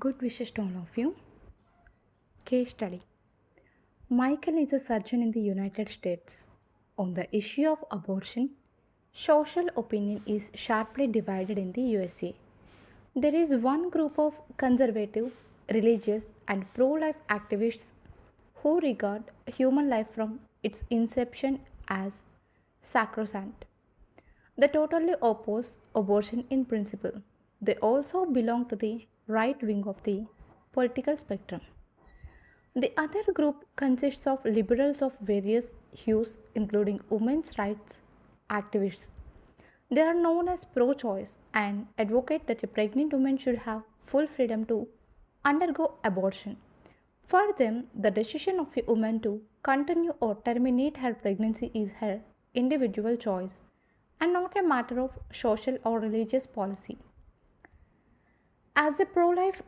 Good wishes to all of you. Case study. Michael is a surgeon in the United States. On the issue of abortion, social opinion is sharply divided in the USA. There is one group of conservative, religious, and pro life activists who regard human life from its inception as sacrosanct. They totally oppose abortion in principle. They also belong to the right wing of the political spectrum. The other group consists of liberals of various hues, including women's rights activists. They are known as pro choice and advocate that a pregnant woman should have full freedom to undergo abortion. For them, the decision of a woman to continue or terminate her pregnancy is her individual choice and not a matter of social or religious policy. As a pro life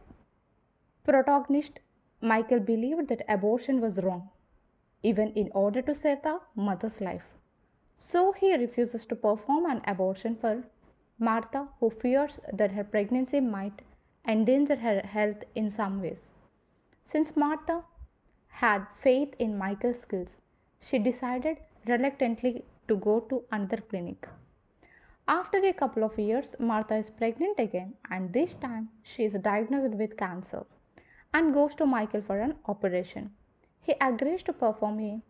protagonist, Michael believed that abortion was wrong, even in order to save the mother's life. So he refuses to perform an abortion for Martha, who fears that her pregnancy might endanger her health in some ways. Since Martha had faith in Michael's skills, she decided reluctantly to go to another clinic. After a couple of years, Martha is pregnant again, and this time she is diagnosed with cancer and goes to Michael for an operation. He agrees to perform a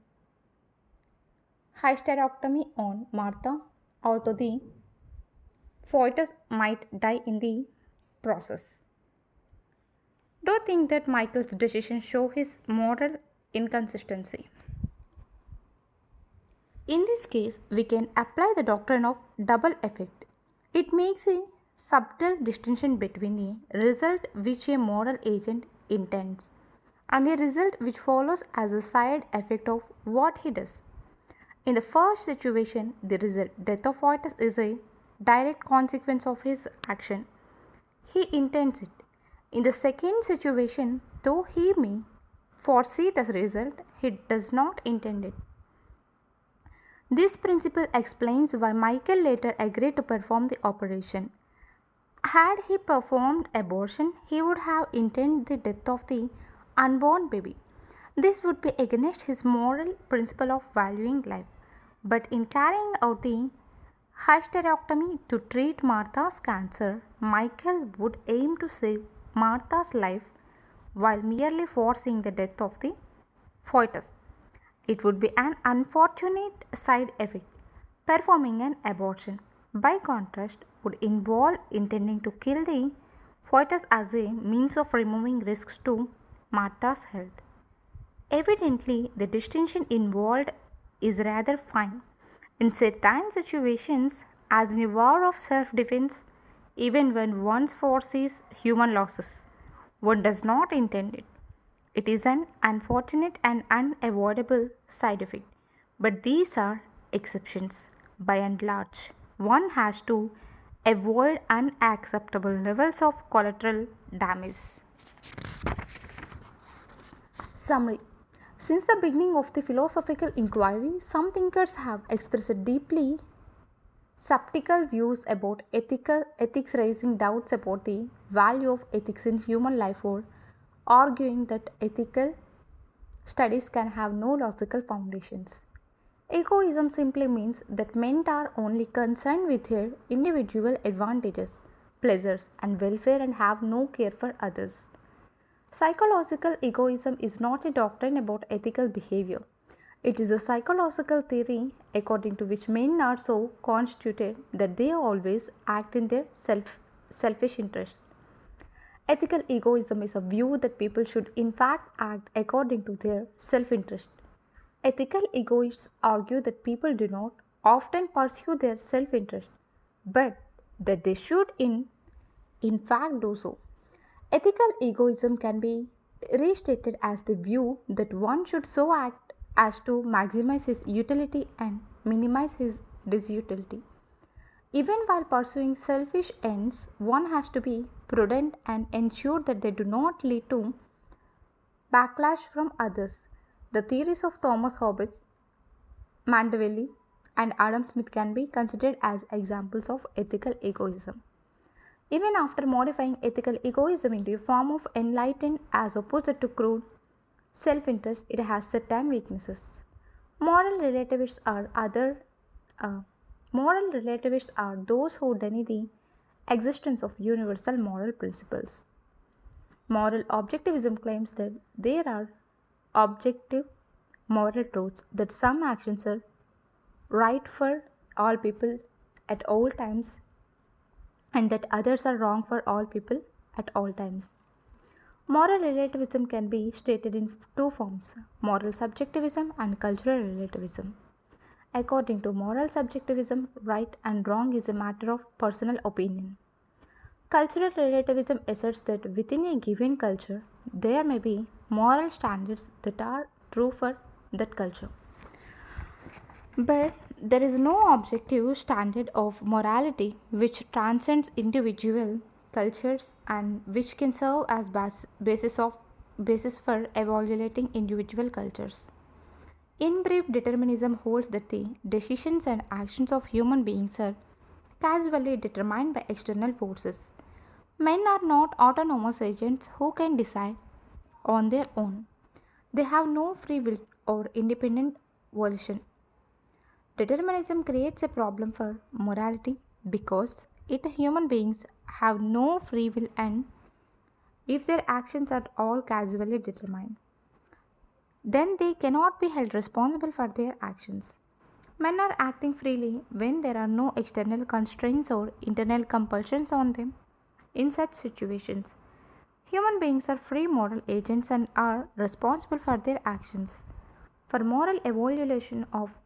hysterectomy on Martha, although the fetus might die in the process. Do you think that Michael's decision show his moral inconsistency? In this case, we can apply the doctrine of double effect. It makes a subtle distinction between a result which a moral agent intends and a result which follows as a side effect of what he does. In the first situation, the result, death of fetus, is a direct consequence of his action. He intends it. In the second situation, though he may foresee the result, he does not intend it. This principle explains why Michael later agreed to perform the operation. Had he performed abortion, he would have intended the death of the unborn baby. This would be against his moral principle of valuing life. But in carrying out the hysterectomy to treat Martha's cancer, Michael would aim to save Martha's life while merely foreseeing the death of the fetus. It would be an unfortunate side effect. Performing an abortion, by contrast, would involve intending to kill the fetus as a means of removing risks to Martha's health. Evidently, the distinction involved is rather fine. In certain situations, as in a war of self defense, even when one foresees human losses, one does not intend it. It is an unfortunate and unavoidable side effect, but these are exceptions. By and large, one has to avoid unacceptable levels of collateral damage. Summary. Since the beginning of the philosophical inquiry, some thinkers have expressed deeply skeptical views about ethics, raising doubts about the value of ethics in human life, or arguing that ethical studies can have no logical foundations. Egoism simply means that men are only concerned with their individual advantages, pleasures, and welfare and have no care for others. Psychological egoism is not a doctrine about ethical behavior. It is a psychological theory according to which men are so constituted that they always act in their selfish interest. Ethical egoism is a view that people should in fact act according to their self interest. Ethical egoists argue that people do not often pursue their self interest, but that they should in fact do so. Ethical egoism can be restated as the view that one should so act as to maximize his utility and minimize his disutility. Even while pursuing selfish ends, one has to be prudent and ensure that they do not lead to backlash from others. The theories of Thomas Hobbes, Machiavelli, and Adam Smith can be considered as examples of ethical egoism. Even after modifying ethical egoism into a form of enlightened as opposed to crude self interest, it has certain weaknesses. Moral relativists are other uh, Moral relativists are those who deny the existence of universal moral principles. Moral objectivism claims that there are objective moral truths, that some actions are right for all people at all times and that others are wrong for all people at all times. Moral relativism can be stated in two forms: moral subjectivism and cultural relativism. According to moral subjectivism, right and wrong is a matter of personal opinion. Cultural relativism asserts that within a given culture, there may be moral standards that are true for that culture. But there is no objective standard of morality which transcends individual cultures and which can serve as basis for evaluating individual cultures. In brief, determinism holds that the decisions and actions of human beings are causally determined by external forces. Men are not autonomous agents who can decide on their own. They have no free will or independent volition. Determinism creates a problem for morality because it human beings have no free will and if their actions are all causally determined, then they cannot be held responsible for their actions. Men are acting freely when there are no external constraints or internal compulsions on them. In such situations, human beings are free moral agents and are responsible for their actions. For moral evaluation of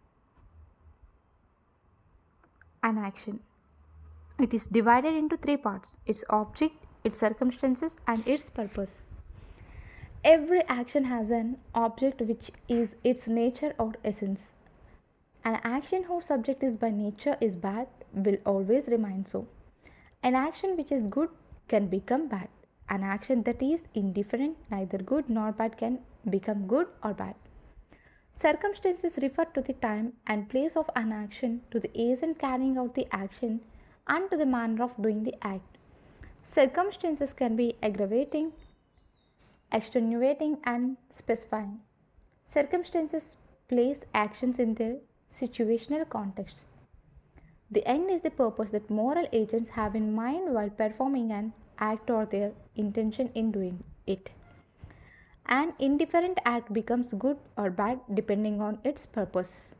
an action, it is divided into three parts: its object, its circumstances, and its purpose. Every action has an object which is its nature or essence. An action whose subject is by nature is bad will always remain so. An action which is good can become bad. An action that is indifferent, neither good nor bad, can become good or bad. Circumstances refer to the time and place of an action, to the agent carrying out the action, and to the manner of doing the act. Circumstances can be aggravating, extenuating, and specifying. Circumstances place actions in their situational context. The end is the purpose that moral agents have in mind while performing an act or their intention in doing it. An indifferent act becomes good or bad depending on its purpose.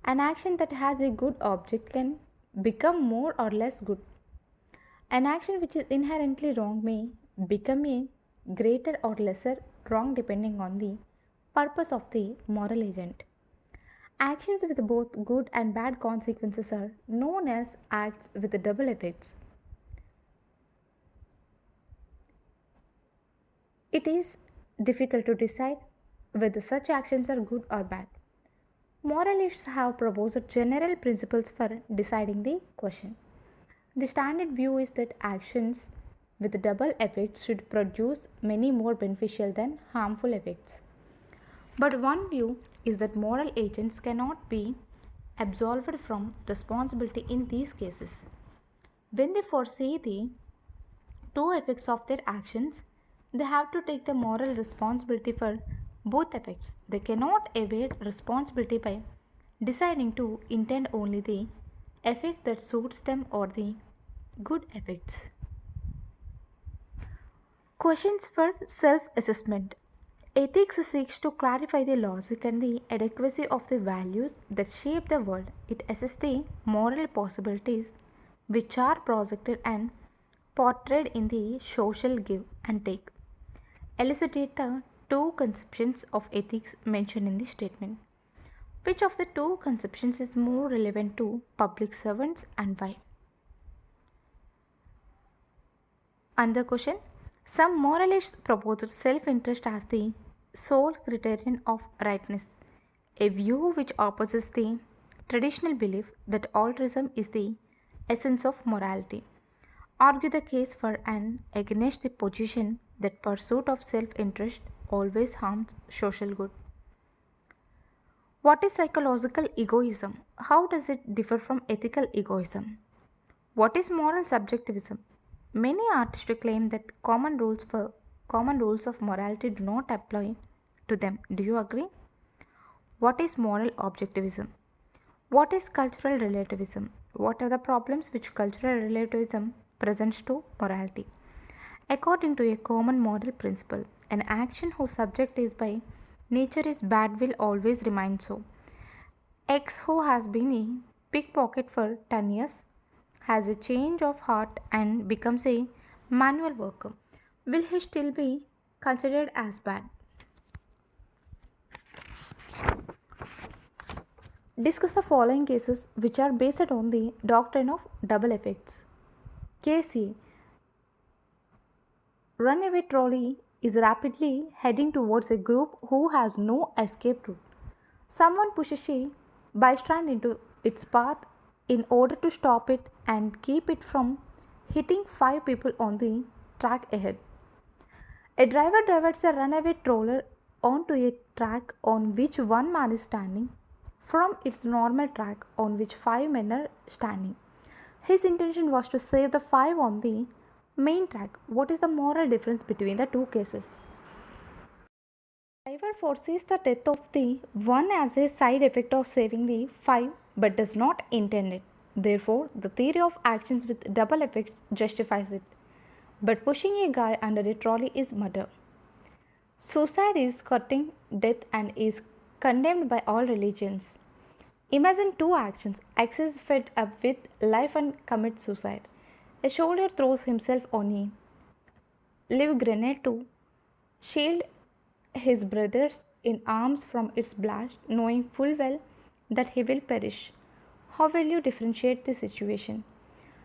An action that has a good object can become more or less good. An action which is inherently wrong may become a greater or lesser wrong depending on the purpose of the moral agent. Actions with both good and bad consequences are known as acts with double effects. It is difficult to decide whether such actions are good or bad. Moralists have proposed general principles for deciding the question. The standard view is that actions with double effects should produce many more beneficial than harmful effects. But one view is that moral agents cannot be absolved from responsibility in these cases. When they foresee the two effects of their actions, they have to take the moral responsibility for both effects. They cannot evade responsibility by deciding to intend only the effect that suits them or the good effects. Questions for self assessment. Ethics seeks to clarify the logic and the adequacy of the values that shape the world. It assesses the moral possibilities which are projected and portrayed in the social give and take. Elucidate the two conceptions of ethics mentioned in the statement. Which of the two conceptions is more relevant to public servants and why? Another question. Some moralists propose self interest as the sole criterion of rightness, a view which opposes the traditional belief that altruism is the essence of morality. Argue the case for and against the position that pursuit of self interest always harms social good. What is psychological egoism? How does it differ from ethical egoism? What is moral subjectivism? Many artists claim that common rules of morality do not apply to them. Do you agree? What is moral objectivism? What is cultural relativism? What are the problems which cultural relativism presents to morality? According to a common moral principle, an action whose subject is by nature is bad will always remain so. X, who has been a pickpocket for 10 years, has a change of heart and becomes a manual worker. Will he still be considered as bad? Discuss the following cases which are based on the doctrine of double effects. Case A. Runaway trolley is rapidly heading towards a group who has no escape route. Someone pushes a bystander into its path in order to stop it and keep it from hitting 5 people on the track ahead. A driver diverts a runaway troller onto a track on which one man is standing from its normal track on which 5 men are standing. His intention was to save the 5 on the main track. What is the moral difference between the two cases? Driver foresees the death of the one as a side effect of saving the 5 but does not intend it. Therefore, the theory of actions with double effects justifies it. But pushing a guy under a trolley is murder. Suicide is courting death and is condemned by all religions. Imagine two actions. X is fed up with life and commits suicide. A soldier throws himself on a live grenade to shield his brothers in arms from its blast, knowing full well that he will perish. How will you differentiate the situation?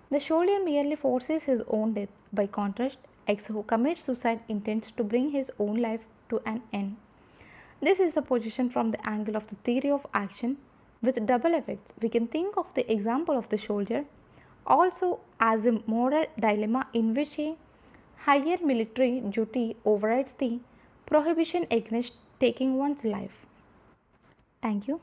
The soldier merely forces his own death. By contrast, X, who commits suicide, intends to bring his own life to an end. This is the position from the angle of the theory of action with double effects. We can think of the example of the soldier also as a moral dilemma in which a higher military duty overrides the prohibition against taking one's life. Thank you.